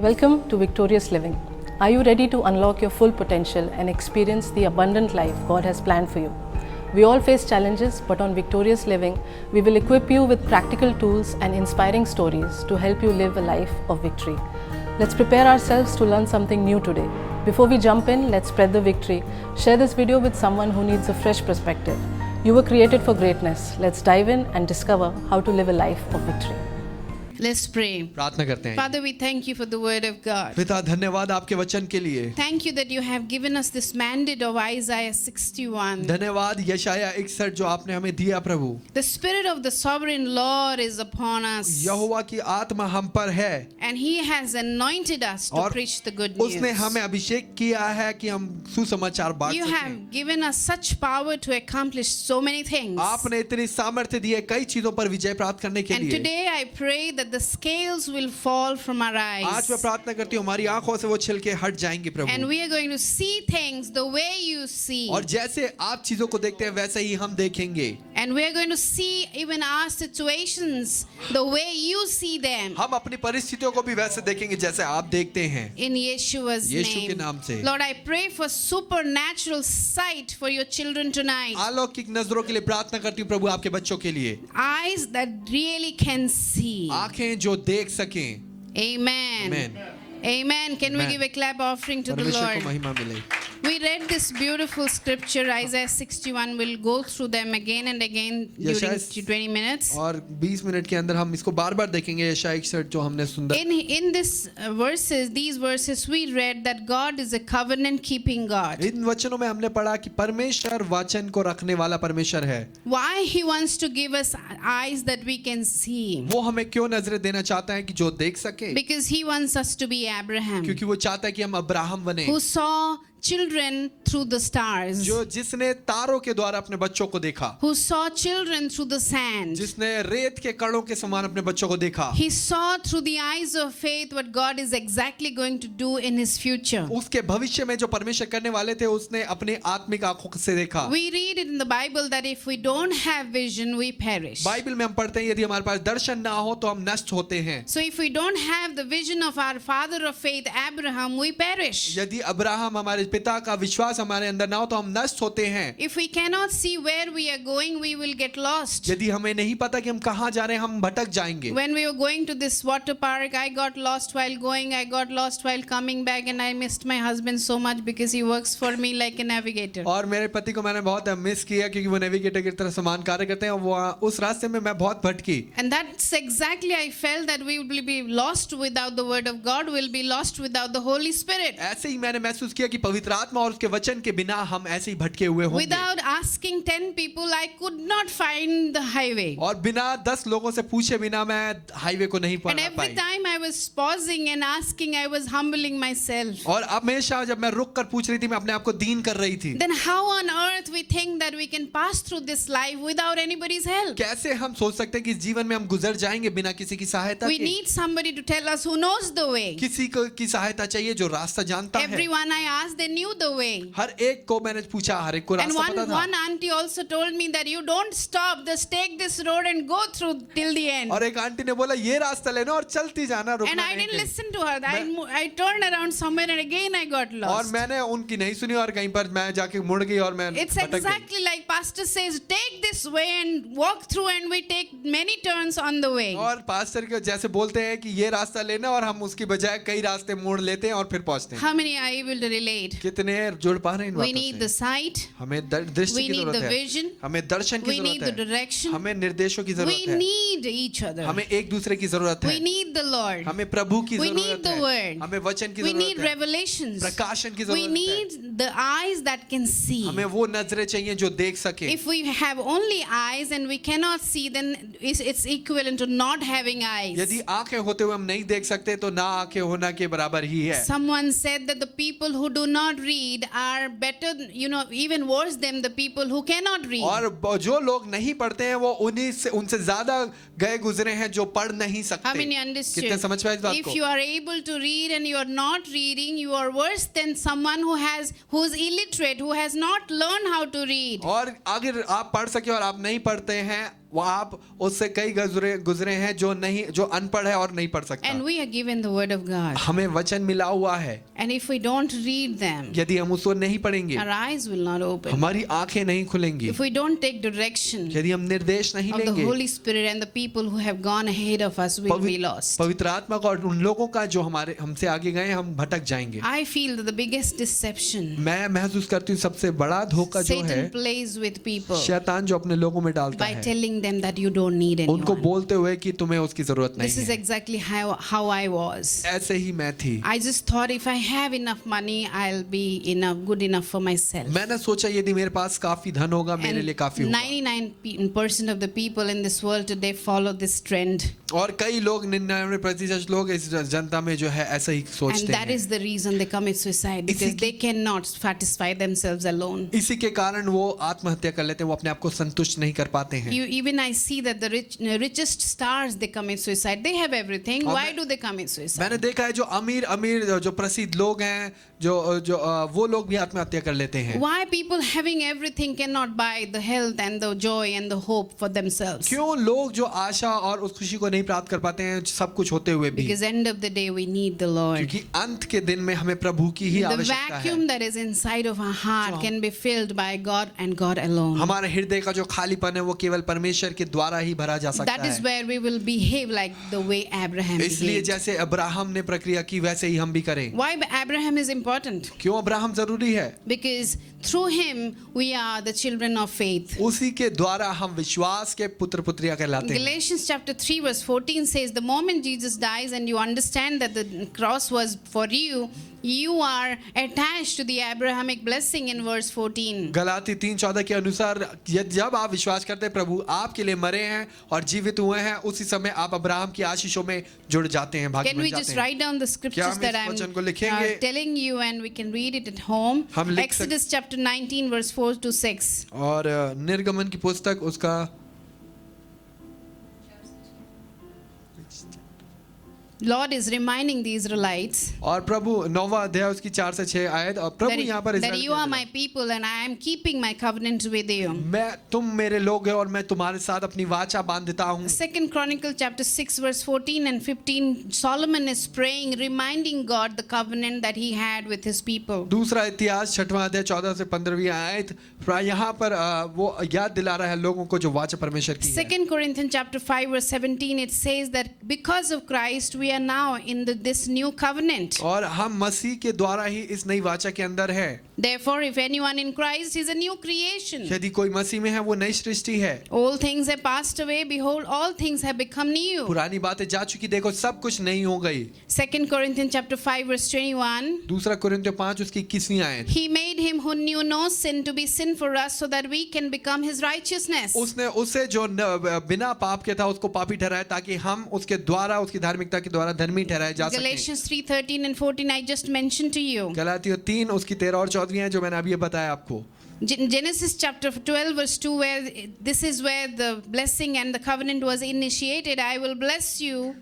Welcome to Victorious Living. Are you ready to unlock your full potential and experience the abundant life God has planned for you? We all face challenges, but on Victorious Living, we will equip you with practical tools and inspiring stories to help you live a life of victory. Let's prepare ourselves to learn something new today. Before we jump in, let's spread the victory. Share this video with someone who needs a fresh perspective. You were created for greatness. Let's dive in and discover how to live a life of victory. Let's pray. प्रार्थना करते हैं। Father, we thank you for the word of God. पिता धन्यवाद आपके वचन के लिए। Thank you that you have given us this mandate of Isaiah 61. धन्यवाद यशाया 61 जो आपने हमें दिया प्रभु। The spirit of the sovereign Lord is upon us. यहोवा की आत्मा हम पर है। And he has anointed us to और preach the good news. उसने हमें अभिषेक किया है कि हम सुसमाचार बांट You have सकें। given us such power to accomplish so many things. आपने इतनी सामर्थ्य दी है कई चीजों पर विजय प्राप्त करने के And लिए। today I pray that the scales will fall from our आज eyes. मैं प्रार्थना करती हूँ हमारी आंखों से वो छिलके हट जाएंगे And Prabhu. we are going to see things the way you see. और जैसे आप चीजों को देखते हैं वैसे ही हम देखेंगे। And we are going to see even our situations the way you see them. हम अपनी परिस्थितियों को भी वैसे देखेंगे जैसे आप देखते हैं। In Yeshua's यीशु के name. नाम से। Lord, I pray for supernatural sight for your children tonight. अलौकिक नजरों के लिए प्रार्थना करती हूँ प्रभु आपके बच्चों के लिए। Eyes that really can see. आंखें जो देख सकें। Amen. Amen. Amen. Can we Amen. give a clap offering to the परमेश्वर को Lord? महिमा मिले। We read this beautiful scripture, Isaiah 61. We'll go through them again and again during यशाया 20 minutes. और 20 मिनट के अंदर हम इसको बार-बार देखेंगे यशाया 61 जो हमने सुंदर। In these verses, we read that God is a covenant keeping God. इन वचनों में हमने पढ़ा कि परमेश्वर वचन को रखने वाला परमेश्वर है। Why he wants to give us eyes that we can see? वो हमें क्यों नजरें देना चाहता है कि जो देख सके? Because he wants us to be Abraham, क्योंकि वो चाहता है कि हम अब्राहम बने। who saw children through the stars, जिसने तारों के द्वारा अपने बच्चों को देखा, who saw children through the sand. जिसने रेत के कणों के समान अपने बच्चों को देखा। He saw through the eyes of faith what God is exactly going to do in his future. उसके भविष्य में जो परमेश्वर करने वाले थे उसने अपने आत्मिक आंखों से देखा। We read it in the Bible that if we don't have vision, we perish. Bible में हम पढ़ते हैं यदि हमारे पास दर्शन ना हो तो हम नष्ट होते हैं। So if we don't have the vision of our father of faith, Abraham, we perish. यदि अब्राहम हमारे पिता का विश्वास हमारे अंदर ना हो तो हम नष्ट होते हैं। If we cannot see where we are going, we will get lost. यदि हमें नहीं पता कि हम कहाँ जा रहे हैं हम भटक जाएंगे। When we were going to this water park, I got lost while going, I got lost while coming back, and I missed my husband so much because he works for me like a navigator. और मेरे पति को मैंने बहुत miss किया क्योंकि वो navigator की तरह समान कार्य करते हैं। वो उस रास्ते में मैं बहुत भटकी। And that's exactly I felt that we will be lost without the word of God, we'll be lost without the Holy Spirit. ऐसे ही मैंने महसूस किया कि पवित्र आत्मा और उसके वचन के बिना हम ऐसे ही भटके हुए होंगे। Without asking 10 people, I could not find the highway. और बिना 10 लोगों से पूछे बिना मैं हाईवे को नहीं And पा every pi. time I was pausing and asking, I was humbling myself. और हमेशा जब मैं रुक कर पूछ रही थी मैं अपने आप को दीन कर रही थी। Then how on earth we think that we can pass through this life without anybody's help? कैसे हम सोच सकते हैं कि इस जीवन में हम गुजर जाएंगे बिना किसी की सहायता We के? need somebody to tell us who knows the way. किसी को की सहायता चाहिए जो रास्ता जानता है। Everyone I asked, they knew the way. हर एक को मैंने पूछा, हर एक को And रास्ता पता था। one auntie also told me that you don't stop, just take this road and go through till the end. और एक आंटी ने बोला ये रास्ता लेना और चलती जाना, रुकना And I नहीं didn't कहीं। listen to her. I turned around somewhere and again I got और lost. मैंने उनकी नहीं सुनी और कहीं पर मैं जाके मुड़ गई और मैं It's भटक गई। exactly like pastor says, take this way and walk through, and we take many turns on the way. और पास्टर के जैसे बोलते हैं कि ये रास्ता लेना और हम उसकी बजाय कई रास्ते मोड़ लेते हैं और फिर पहुंचते हैं। How many are able to relate? कितने जुड़ पा रहे हैं इन We बातों need से? the sight. हमें दृष्टि We की need जरूरत the है। vision. हमें दर्शन की We need the जरूरत है। direction. हमें निर्देशों की We जरूरत है। need each other. हमें एक दूसरे की जरूरत We है। need the Lord. हमें प्रभु की We need जरूरत the है। word. हमें वचन की We need जरूरत है। revelations. प्रकाशन की We जरूरत है। need the eyes that can see. हमें वो नजरें चाहिए जो देख सके। If we have only eyes and we cannot see, then it's equivalent to not having eyes. यदि आंखें होते हुए हम नहीं देख सकते तो ना आंखें होना के बराबर ही है। Someone said that the people who do not read are better, even worse than the people who cannot read. और जो लोग नहीं पढ़ते हैं वो उनसे ज्यादा गए गुजरे हैं जो पढ़ नहीं सकते। How many understood? कितने समझ पाए इस बात If को? you are able to read and you are not reading, you are worse than someone who's illiterate, who has not learned how to read. और अगर आप पढ़ सके और आप नहीं पढ़ते हैं वो आप उससे कई गुजरे हैं जो अनपढ़ है और नहीं पढ़ सकता। And we are given the word of God. हमें वचन मिला हुआ है, And if we don't read them, यदि हम उसको नहीं पढ़ेंगे our eyes will not open. हमारी आंखें नहीं खुलेंगी। If we don't take direction यदि हम निर्देश नहीं of the लेंगे, Holy Spirit and the people who have gone ahead of us will be lost. पवित्र आत्मा का और उन लोगों का जो हमसे आगे गए, हम भटक जाएंगे। I feel that the biggest deception मैं महसूस करती हूँ सबसे बड़ा धोखा जो है, Satan plays with people शैतान जो अपने लोगों में डालता by है, telling them that you don't need उनको anyone. बोलते हुए कि तुम्हें उसकी जरूरत This नहीं is है। exactly how I was. ऐसे ही मैं थी। I just thought if I have enough money, I'll be good enough for myself. मैंने सोचा यदि मेरे पास काफी धन होगा, मेरे लिए काफी And होगा। 99% of the people in this world today follow this trend. और कई लोग 99% लोग इस जनता में जो है ऐसा ही And सोचते that हैं। is the reason they commit suicide, because they cannot satisfy themselves alone. इसी के कारण वो आत्महत्या कर लेते हैं, वो अपने आप को संतुष्ट नहीं कर पाते हैं। Even I see that the richest stars, they commit suicide. They have everything. और Why do they commit suicide? मैंने देखा है जो अमीर जो प्रसिद्ध लोग हैं, जो वो लोग भी आत्महत्या कर लेते हैं। Why people having everything cannot buy the health and the joy and the hope for themselves? क्यों लोग जो आशा और उस खुशी को नहीं प्राप्त कर पाते हैं, सब कुछ होते हुए भी? Because end of the day we need the Lord. क्योंकि अंत के दिन में हमें प्रभु की ही The आवश्यकता है। vacuum that is inside of our heart can be filled by God and God alone. हमारे हृदय का जो खालीपन है वो केवल परमेश्वर के द्वारा ही भरा जा सकता That is है। where we will behave like the way Abraham इसलिए behaved. जैसे अब्राहम ने प्रक्रिया की वैसे ही हम भी करें। Why Abraham is important? क्यों अब्राहम जरूरी है? Because through him we are the children of faith. उसी के द्वारा हम विश्वास के पुत्र पुत्रियां कहलाते हैं। Galatians chapter 3 verse 14 says, the moment Jesus dies and you understand that the cross was for you, you are attached to the Abrahamic blessing in verse 14. Galati 3:14 के अनुसार जब आप विश्वास करते हैं प्रभु आपके लिए मरे हैं और जीवित हुए हैं, उसी समय आप अब्राहम की आशीषों में जुड़ जाते हैं, भाग Can बन we जाते just हैं। write down the scriptures हम that इस I'm वचन को लिखेंगे? telling you, and we can read it at home? हम लिख Exodus chapter 19 verse 4 to 6. और निर्गमन की पुस्तक उसका Lord is reminding the Israelites और प्रभु 9वां अध्याय उसकी 4 से 6 आयत, और प्रभु यहाँ पर that you are my people and I am keeping my covenant with you. तुम मेरे लोग हो और मैं तुम्हारे साथ अपनी वाचा बांधता हूँ। 2 Chronicle chapter 6 verse 14 and 15, Solomon is praying, reminding God the covenant that he had with his people. दूसरा इतिहास 6वां अध्याय 14 से 15वीं आयत यहाँ पर वो याद दिला रहा है लोगों को जो वाचा परमेश्वर की है। 2 Corinthians chapter 5 verse 17, it says that because of Christ we are now in this new covenant. और हम मसीह के द्वारा ही इस नई वाचा के अंदर है। Therefore if anyone in Christ is a new creation. यदि कोई मसीह में है वो नई सृष्टि है। All things have passed away, behold all things have become new. पुरानी बातें जा चुकी, देखो सब कुछ नई हो गई। 2 Corinthians chapter 5 verse 21, दूसरा कुरिन्थियों 5 उसकी 21वीं आयत, he made him who knew no sin to be sin for us so that we can become his righteousness. उसने उसे जो बिना पाप के था उसको पापी ठहराया ताकि हम उसके द्वारा उसकी धार्मिकता के द्वारा धर्मी ठहराए जा सकें। Galatians 3:13 and 14 I just mentioned to you. गलातियों 3 उसकी 13 और 14वीं है जो मैंने अभी बताया आपको। Genesis chapter 12 verse 2, where this is where the blessing and the covenant was initiated. I will bless you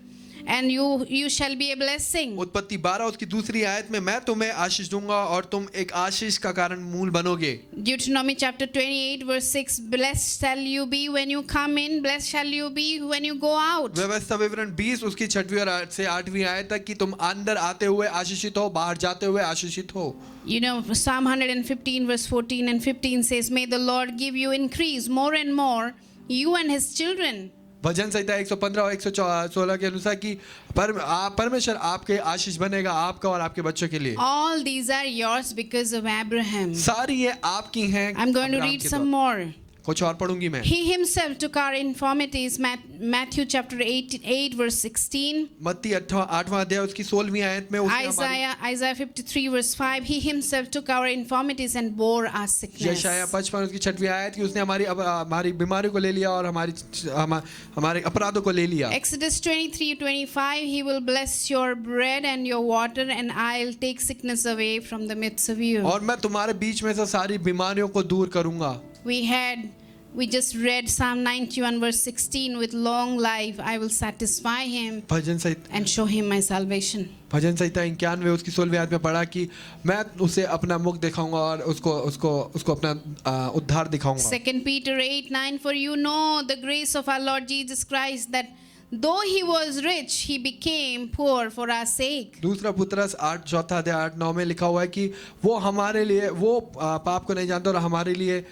and you shall be a blessing. उत्पत्ति 12 उसकी दूसरी आयत में मैं तुम्हें आशीष दूंगा और तुम एक आशीष का कारण मूल बनोगे। Deuteronomy chapter 28 verse 6, blessed shall you be when you come in, blessed shall you be when you go out. व्यवस्था विवरण 20 उसकी 6वीं और से 8वीं आयत तक कि तुम अंदर आते हुए आशीषित हो, बाहर जाते हुए आशीषित हो। You know, Psalm 115 verse 14 and 15 says, may the Lord give you increase more and more, you and his children. भजन संहिता 115 और 116 के अनुसार कि परमेश्वर आपके आशीष बनेगा आपका और आपके बच्चों के लिए। All these are yours because of Abraham. सारी ये आपकी हैं। I'm going to read some more. कुछ और पढ़ूंगी मैं। He himself took our infirmities. Matthew chapter 8 verse 16. मत्ती 8वां अध्याय उसकी 16वीं आयत में Isaiah 53 verse 5. He himself took our infirmities and bore our sickness. यशायाह 55 उसकी 6वीं आयत कि उसने हमारी बीमारी को ले लिया और हमारे अपराधों को ले लिया। Exodus 23:25. He will bless your bread and your water and I'll take sickness away from the midst of you. और मैं तुम्हारे बीच में से सारी बीमारियों को दूर करूंगा। We had We just read Psalm 91 verse 16, with long life I will satisfy him bhajan Samhita and show him my salvation. भजन संहिता 91 उसकी 16वीं आयत में पढ़ा कि मैं उसे अपना मुख दिखाऊंगा और उसको अपना उद्धार दिखाऊंगा। 2 Peter 8:9, for you know the grace of our Lord Jesus Christ, that though he was rich, he became poor for our sake. दूसरा पुत्रस 8 चौथा अध्याय 8-9 में लिखा हुआ है कि वो हमारे लिए वो पाप को नहीं जानता और हमारे लिए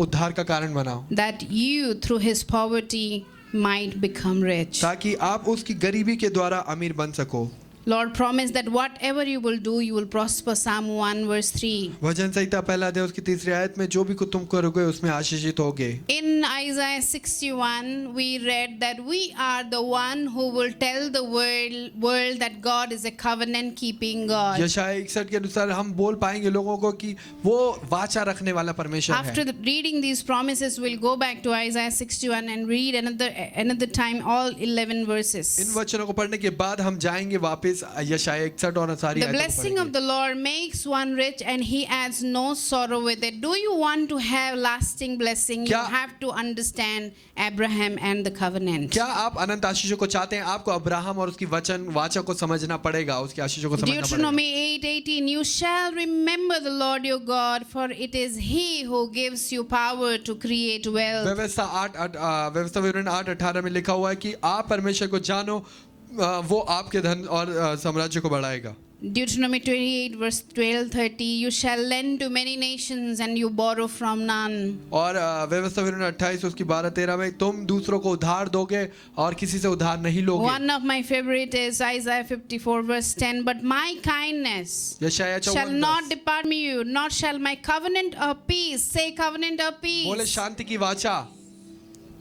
उद्धार का कारण बना, That you through his poverty might become rich. ताकि आप उसकी गरीबी के द्वारा अमीर बन सको। Lord promised that whatever you will do, you will prosper. Psalm 1 verse 3. भजन संहिता पहला अध्याय उसकी 3री आयत में जो भी कुछ तुम करोगे उसमें आशीषित होगे। In Isaiah 61, we read that we are the one who will tell the world that God is a covenant keeping God. यशायाह 61 के अनुसार हम बोल पाएंगे लोगों को कि वो वाचा रखने वाला परमेश्वर है। After reading these promises, we'll go back to Isaiah 61 and read another time all 11 verses. इन वचनों को पढ़ने के बाद हम जाएंगे वापस यशायाह 61 और सारी The आयतों को blessing of पढ़ेंगे। the Lord makes one rich and he adds no sorrow with it. Do you want to have lasting blessing? You क्या- have to understand Abraham and the covenant. क्या आप अनंत आशीषों को चाहते हैं? आपको अब्राहम और उसकी वाचा को समझना पड़ेगा, उसकी आशीषों को समझना पड़ेगा। Deuteronomy 8:18, you shall remember the Lord your God, for it is he who gives you power to create wealth. व्यवस्था विवरण 8:18 में लिखा हुआ है कि आप परमेश्वर को जानो, वो आपके धन और साम्राज्य को बढ़ाएगा। Deuteronomy 28 verse 12-30, you shall lend to many nations and you borrow from none. और व्यवस्था विवरण 28 उसकी 12-13 में तुम दूसरों को उधार दोगे और किसी से उधार नहीं लोगे। One of my favorite is Isaiah 54 verse 10, but my kindness यशायाह shall 54 not depart from you, nor shall my covenant of peace, say covenant of बोले peace, शांति की वाचा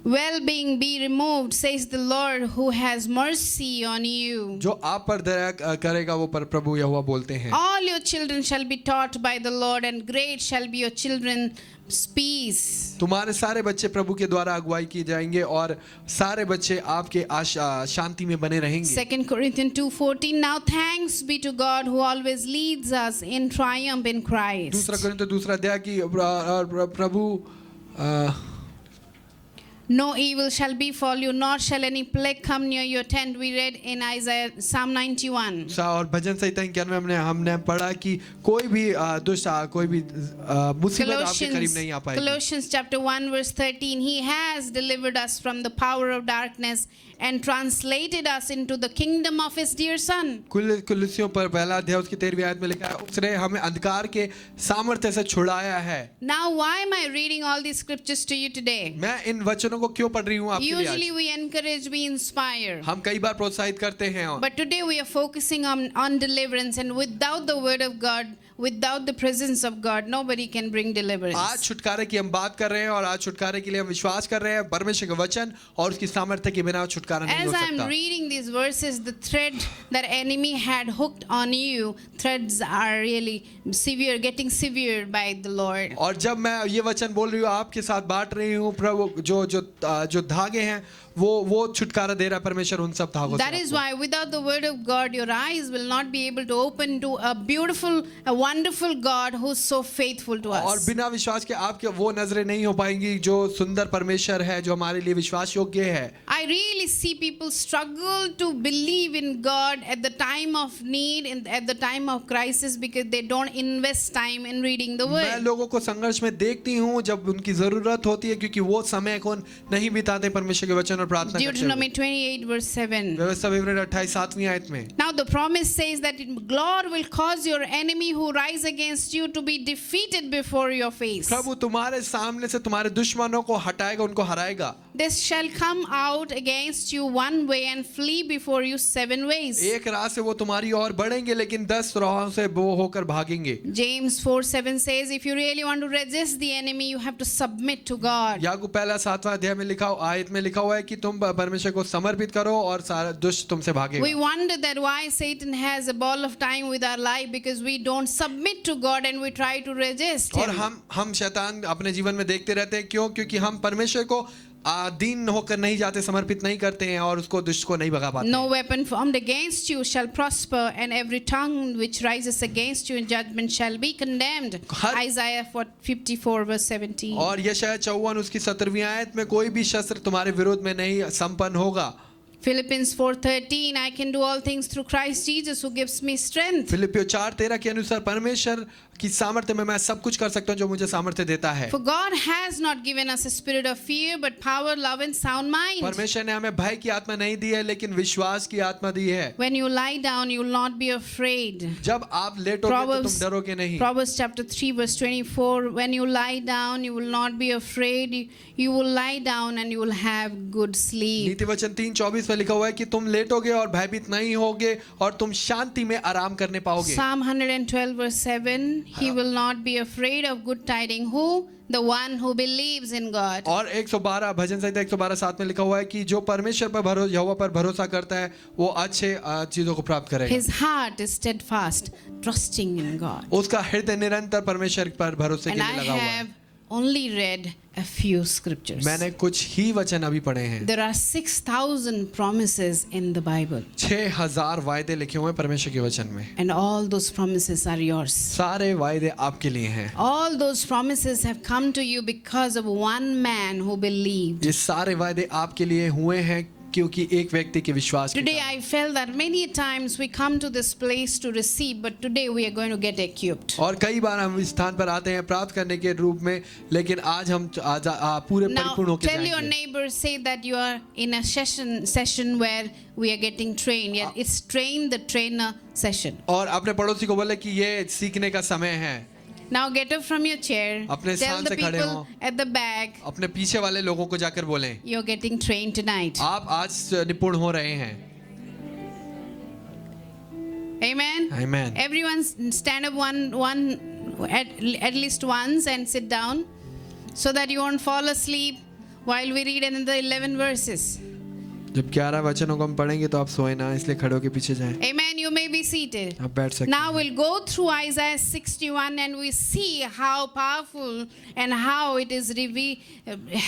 well-being be removed, says the Lord who has mercy on you. जो आप पर दया करेगा वो पर प्रभु यहोवा बोलते हैं। All your children shall be taught by the Lord, and great shall be your children's peace. तुम्हारे सारे बच्चे प्रभु के द्वारा अगुवाई किए जाएंगे और सारे बच्चे आपके शांति में बने रहेंगे। 2 Corinthians 2:14, now thanks be to God who always leads us in triumph in Christ. दूसरा कोरिन्थियों दूसरा अध्याय की प्रभु No evil shall befall you, nor shall any plague come near your tent. We read in Psalm 91. और भजन संहिता 91 में हमने पढ़ा कि कोई भी दुष्ट कोई भी मुसीबत आपके करीब नहीं आ पाएगी। Colossians chapter 1 verse 13, he has delivered us from the power of darkness and translated us into the kingdom of his dear son. कुलुस्सियों पर पहला अध्याय उसकी 13वीं आयत में लिखा है उसने हमें अंधकार के सामर्थ्य से छुड़ाया है। Now why am I reading all these scriptures to you today? मैं इन वचनों को क्यों पढ़ रही हूँ आपके लिए Usually आज? we encourage, we inspire. हम कई बार प्रोत्साहित करते हैं But today we are focusing on deliverance, and without the word of God, without the presence of God, nobody can bring deliverance. आज छुटकारे की हम बात कर रहे हैं और आज छुटकारे के लिए हम विश्वास कर रहे हैं परमेश्वर का वचन और उसकी सामर्थ्य के बिना छुटकारा नहीं हो As I am सकता। reading these verses, the thread that enemy had hooked on you, threads are really severe, getting severe by the Lord. और जब मैं ये वचन बोल रही हूँ आपके साथ बांट रही हूँ प्रभु जो धागे हैं वो छुटकारा दे रहा है परमेश्वर उन सब धागों That से is आपको। why without the word of God, your eyes will not be able to open to a beautiful, a wonderful God who's so faithful to और us. बिना विश्वास के आपके वो नजरें नहीं हो पाएंगी जो सुंदर परमेश्वर है जो हमारे लिए विश्वास योग्य है। I really see people struggle to believe in God at the time of need and at the time of crisis because they don't invest time in reading the मैं word. लोगों को संघर्ष में देखती हूँ जब उनकी जरूरत होती है क्योंकि वो समय को नहीं बिताते परमेश्वर के वचन और प्रार्थना करते Deuteronomy हुए। 28 verse 7. व्यवस्था विवरण 28-7वीं आयत में Now the promise says that God will cause your enemy who rise against you to be defeated before your face. प्रभु तुम्हारे सामने से तुम्हारे दुश्मनों को हटाएगा उनको हराएगा। This shall come out against you one way and flee before you 7 ways. एक राह से वो तुम्हारी ओर बढ़ेंगे लेकिन 10 राहों से वो होकर भागेंगे। James 4:7 says, if you really want to resist the enemy, you have to submit to God. याकूब पहला 7वां अध्याय में आयत में लिखा हुआ है कि तुम परमेश्वर को समर्पित करो और सारा दुष्ट तुमसे भागेगा। We wonder that why Satan has a ball of time with our life because we don't submit to God and we try to resist और him. हम शैतान अपने जीवन में देखते रहते हैं क्योंकि हम परमेश्वर को दीन होकर नहीं जाते, समर्पित नहीं करते हैं और उसको दुष्ट को नहीं भगा पाते। No weapon formed against you shall prosper, and every tongue which rises against you in judgment shall be condemned. Isaiah 54 verse 17. और यशायाह 54 उसकी 17वीं आयत में कोई भी शस्त्र तुम्हारे विरोध में नहीं संपन्न होगा। Philippians 4:13, I can do all things through Christ Jesus who gives me strength. फिलिपियो 4:13 के अनुसार परमेश्वर की सामर्थ्य में मैं सब कुछ कर सकता हूँ जो मुझे सामर्थ्य देता है। For God has not given us a spirit of fear, but power, love and sound mind. परमेश्वर ने हमें भय की आत्मा नहीं दी है, लेकिन विश्वास की आत्मा दी है। When you lie down, you will not be afraid. जब आप लेटोगे तो तुम डरोगे नहीं। Proverbs chapter 3 verse 24, when you lie down, you will not be afraid. You will lie down and you will have good sleep. नीति वचन 3:24 में लिखा हुआ है कि तुम लेटोगे और भयभीत नहीं होगे और तुम शांति में आराम करने पाओगे। Psalm 112 verse 7, he will not be afraid of good tidings. Who? The one who believes in God. और 112 भजन संहिता 112:7 में लिखा हुआ है कि जो परमेश्वर पर यहोवा पर भरोसा करता है वो अच्छे चीजों को प्राप्त करेगा। His heart is steadfast, trusting in God. उसका हृदय निरंतर परमेश्वर पर भरोसे के And लिए I लगा हुआ है। have only read a few scriptures. मैंने कुछ ही वचन अभी पढ़े हैं। There are 6,000 promises in the Bible. 6,000 वायदे लिखे हुए हैं परमेश्वर के वचन में। And all those promises are yours. सारे वायदे आपके लिए हैं। All those promises have come to you because of one man who believed. ये सारे वायदे आपके लिए हुए हैं क्योंकि एक व्यक्ति के विश्वास के Today कारण। I felt that many times we come to this place to receive, but today we are going to get equipped. और कई बार हम इस स्थान पर आते हैं प्राप्त करने के रूप में, लेकिन आज हम पूरे Now परिपूर्ण होकर tell your जाएंगे। neighbor, say that you are in a session where we are getting trained. Yeah, it's train the trainer session. और अपने पड़ोसी को बोले कि ये सीखने का समय है। Now get up from your chair. अपने Tell स्थान the से खड़े people हों। at the back, अपने पीछे वाले लोगों को जाकर बोलें you're getting trained tonight. आप आज निपुण हो रहे हैं। Amen. Amen. Everyone stand up at least once and sit down so that you won't fall asleep while we read in the 11 verses. जब 11 वचनों को हम पढ़ेंगे तो आप सोए ना, इसलिए खड़े होकर पीछे जाएं। Amen. You may be seated. आप बैठ सकते Now we'll go through Isaiah 61 and we see how powerful and how it is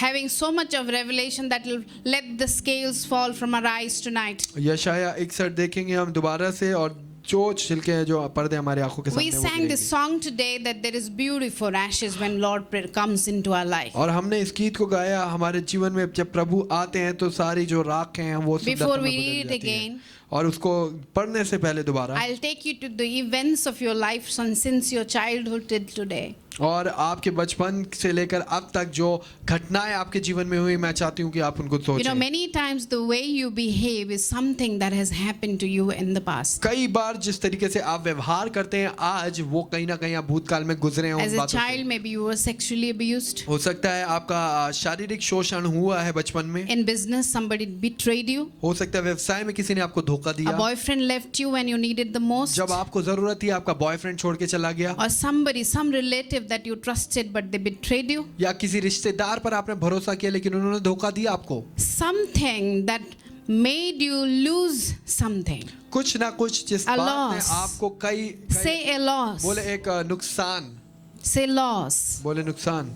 having so much of revelation that will let the scales fall from our eyes tonight. यशायाह 61 देखेंगे हम दोबारा से, और जो छिलके हैं जो पर्दे हमारी आंखों के We सामने वो sang this गिरेंगे। song today that there is beauty for ashes when Lord comes into our life. और हमने इस गीत को गाया, हमारे जीवन में जब प्रभु आते हैं तो सारी जो राख हैं वो सुंदरता Before में we बदल read it जाती हैं। again, और उसको पढ़ने से पहले दोबारा I'll take you to the events of your life since your childhood till today. और आपके बचपन से लेकर अब तक जो घटनाएं आपके जीवन में हुई, मैं चाहती हूँ कि आप उनको You know, सोचें। many times the way you behave is something that has happened to you in the past. कई बार जिस तरीके से आप व्यवहार करते हैं आज, वो कहीं ना कहीं आप भूतकाल में गुजरे हों As उन a बातों से। child, maybe you were sexually abused. हो सकता है आपका शारीरिक शोषण हुआ है बचपन में। In business, somebody betrayed you. हो सकता है व्यवसाय में किसी ने आपको धोखा A दिया। boyfriend left you when you needed the most. जब आपको जरूरत थी आपका बॉयफ्रेंड छोड़ के चला गया। Or some relative that you trusted but they betrayed you. या किसी रिश्तेदार पर आपने भरोसा किया लेकिन उन्होंने धोखा दिया आपको। Something that made you lose something. कुछ ना कुछ जिस A बात ने loss. आपको कई Say a loss. बोले एक नुकसान, Say loss. बोले नुकसान।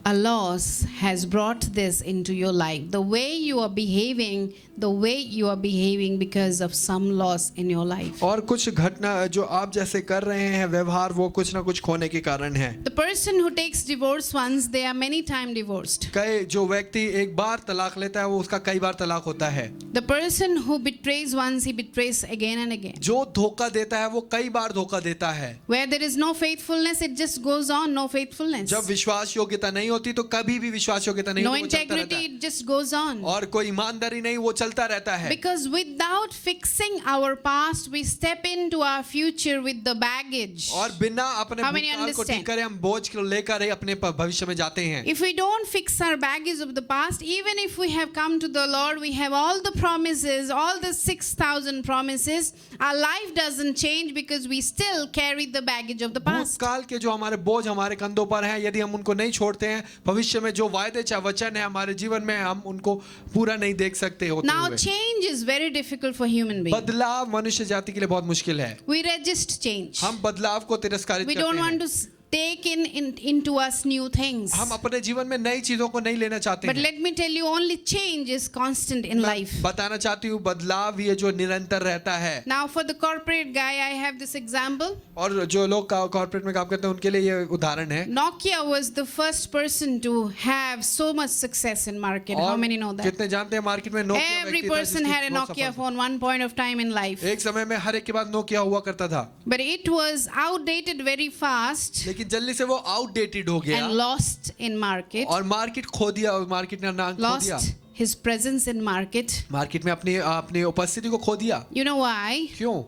A loss has brought this into your life. The way you are behaving because of some loss in your life. और कुछ घटना जो आप जैसे कर रहे हैं व्यवहार, वो कुछ ना कुछ खोने के कारण है। The person who takes divorce once, they are many times divorced. कई जो व्यक्ति एक बार तलाक लेता है वो उसका कई बार तलाक होता है। The person who betrays once, he betrays again and again. जो धोखा देता है वो कई बार धोखा देता है। Where there is no faithfulness, it just goes on, no faithfulness. जब विश्वास योग्यता नहीं होती तो कभी भी विश्वास योग्यता नहीं No होती, वो चलता रहता integrity, है। it just goes on. और कोई ईमानदारी नहीं, वो चलता रहता है। Because without fixing our past, we step into our future with the baggage. और बिना अपने How many भूतकाल को understand? ठीक करे हम बोझ को लेकर ही अपने भविष्य में जाते हैं। If we don't fix our baggage of the past, even if we have come to the Lord, we have all the promises, all the 6,000 promises, our life doesn't change because we still carry the baggage of the past. भूतकाल के जो हमारे बोझ हमारे कंधों पर हैं, यदि हम उनको नहीं छोड़ते हैं, भविष्य में जो वायदे चाहे वचन है हमारे जीवन में, हम उनको पूरा नहीं देख सकते होते Now, हुए। change is very difficult for human beings. बदलाव मनुष्य जाति के लिए बहुत मुश्किल है। We resist change. हम बदलाव को तिरस्कारित We करते don't हैं। want to take into us new things. हम अपने जीवन में नई चीजों को नहीं लेना चाहते But हैं। let me tell you, only change is constant in life. बताना चाहती हूँ बदलाव ये जो निरंतर रहता है। Now for the corporate guy, I have this example. और जो लोग कॉर्पोरेट में काम करते हैं उनके लिए ये उदाहरण है। Nokia was the first person to have so much success in market. How many know that? कितने जानते हैं मार्केट में Nokia Every person had a Nokia phone one point of time in life. एक समय में हर एक के पास नोकिया हुआ करता था, But it was outdated very fast लेकिन जल्दी से वो आउटडेटेड हो गया and lost in market. और मार्केट खो दिया, मार्केट ने नाम खो दिया, Lost his presence in market. Market में अपनी उपस्थिति को खो दिया। You know why? क्यों?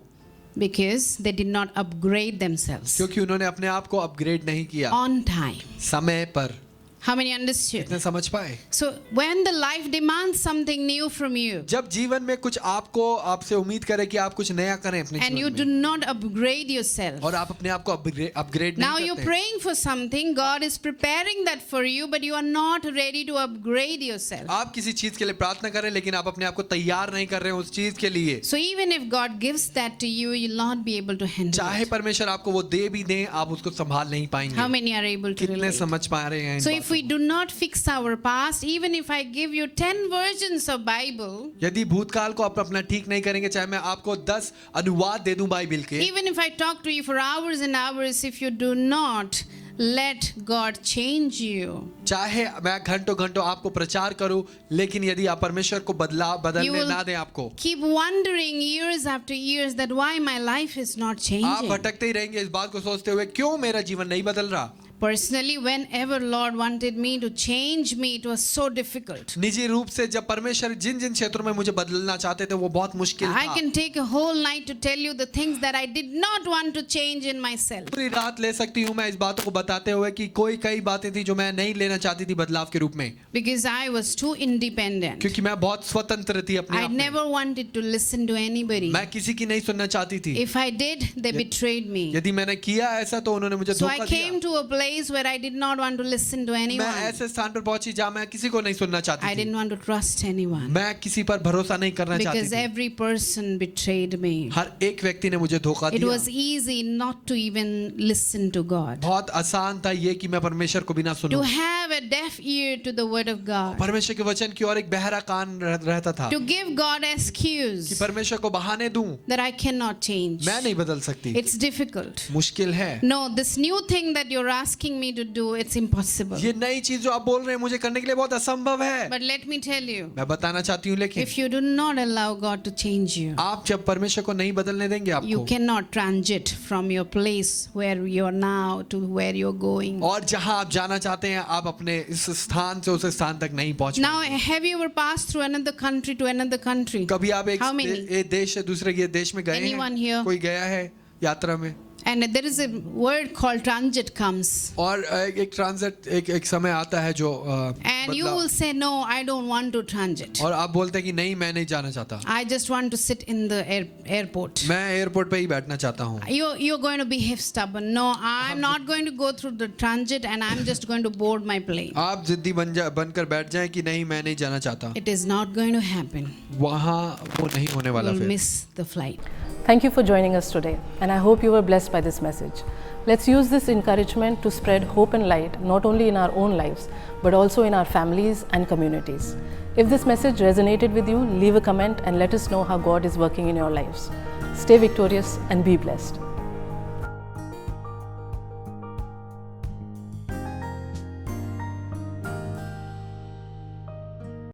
Because they did not upgrade themselves क्योंकि उन्होंने अपने आप को अपग्रेड नहीं किया on time. समय पर। How many understood? कितने समझ पाए? So when the life demands something new from you जब जीवन में कुछ आपसे उम्मीद करे कि आप कुछ नया करें अपने and you जीवन do में not upgrade yourself, और आप अपने आप को अपग्रेड now नहीं you're करते, praying for something, God is preparing that for you, but you are not ready to upgrade yourself. आप किसी चीज के लिए प्रार्थना करें लेकिन आप अपने आप को तैयार नहीं कर रहे हैं उस चीज के लिए। So even if God gives that to you, you'll not be able to handle चाहे it. परमेश्वर आपको वो दे भी दें, आप उसको संभाल नहीं How पाएंगे। many are able to कितने relate? समझ पा रहे हैं इन So बातों if we do not fix our past, even if I give you 10 versions of Bible, को? यदि भूतकाल को आप अपना ठीक नहीं करेंगे, चाहे मैं आपको 10 अनुवाद दे दूं बाइबल के, even if I talk to you for hours and hours, if you do not let God change you, चाहे मैं घंटों घंटों आपको प्रचार करूं, लेकिन यदि आप परमेश्वर को you बदलने will ना दें आपको, keep wondering years after years that why my life is not आप changing. भटकते ही रहेंगे इस बात को सोचते हुए क्यों मेरा जीवन नहीं बदल रहा। Personally, whenever Lord wanted me to change me, it was so difficult. निजी रूप से जब परमेश्वर जिन जिन क्षेत्रों में मुझे बदलना चाहते थे वो बहुत मुश्किल I था। can take a whole night to tell you the things that I did not want to change in myself. पूरी रात ले सकती हूँ मैं इस बातों को बताते हुए कि कई बातें थी जो मैं नहीं लेना चाहती थी बदलाव के रूप में, Because I was too independent. क्योंकि मैं बहुत स्वतंत्र थी अपने I आप में। never wanted to listen to anybody. मैं किसी की नहीं सुनना चाहती थी। If I did, they betrayed me. यदि मैंने किया ऐसा तो उन्होंने मुझे So I धोखा came दिया। to a place where I did not want to listen to मैं anyone. ऐसे स्थान पर पहुंची जहाँ मैं किसी को नहीं सुनना I चाहती didn't थी। want to trust anyone. मैं किसी पर भरोसा नहीं करना चाहती Because थी। every person betrayed me. हर एक व्यक्ति ने मुझे धोखा It दिया। was easy not to even listen to God. बहुत आसान था ये कि मैं परमेश्वर को बिना To सुनूं। have a deaf ear to the word of God. परमेश्वर के वचन की ओर एक बहरा कान रहता था To give God कि excuse परमेश्वर को बहाने दूं, that I cannot change. मैं नहीं बदल सकती, It's difficult. मुश्किल है। No, this new thing that you're asking me to do, it's impossible. ये नई चीज जो आप बोल रहे हैं मुझे करने के लिए बहुत असंभव है। But let me tell you, मैं बताना चाहती हूँ लेकिन if you do not allow God to change you, आप जब परमेश्वर को नहीं बदलने देंगे you आपको, cannot transit from your place where you are now to where you're going. और जहां आप जाना चाहते हैं आप अपने इस स्थान से उस स्थान तक नहीं पहुंच Now, पाएंगे। have you ever passed through another country to another country? कभी आप How many? एक देश से दूसरे के देश में गए Anyone हैं? here? कोई गया है यात्रा में? And there is a word called transit comes. और एक ट्रांजिट एक समय आता है जो And you बदलाव। will say, no, I don't want to transit. और आप बोलते हैं कि नहीं मैं नहीं जाना चाहता, I just want to sit in the airport. मैं एयरपोर्ट पे ही बैठना चाहता हूँ। You're going to behave stubborn. No, I'm not going to go through the transit and I'm just going to board my plane. आप जिद्दी बनकर बैठ जाएं कि नहीं मैं नहीं जाना चाहता, It is not going to happen. वहाँ वो नहीं होने वाला You'll फिर। miss the flight. Thank you for joining us today, and I hope you were blessed by this message. Let's use this encouragement to spread hope and light not only in our own lives, but also in our families and communities. If this message resonated with you, leave a comment and let us know how God is working in your lives. Stay victorious and be blessed.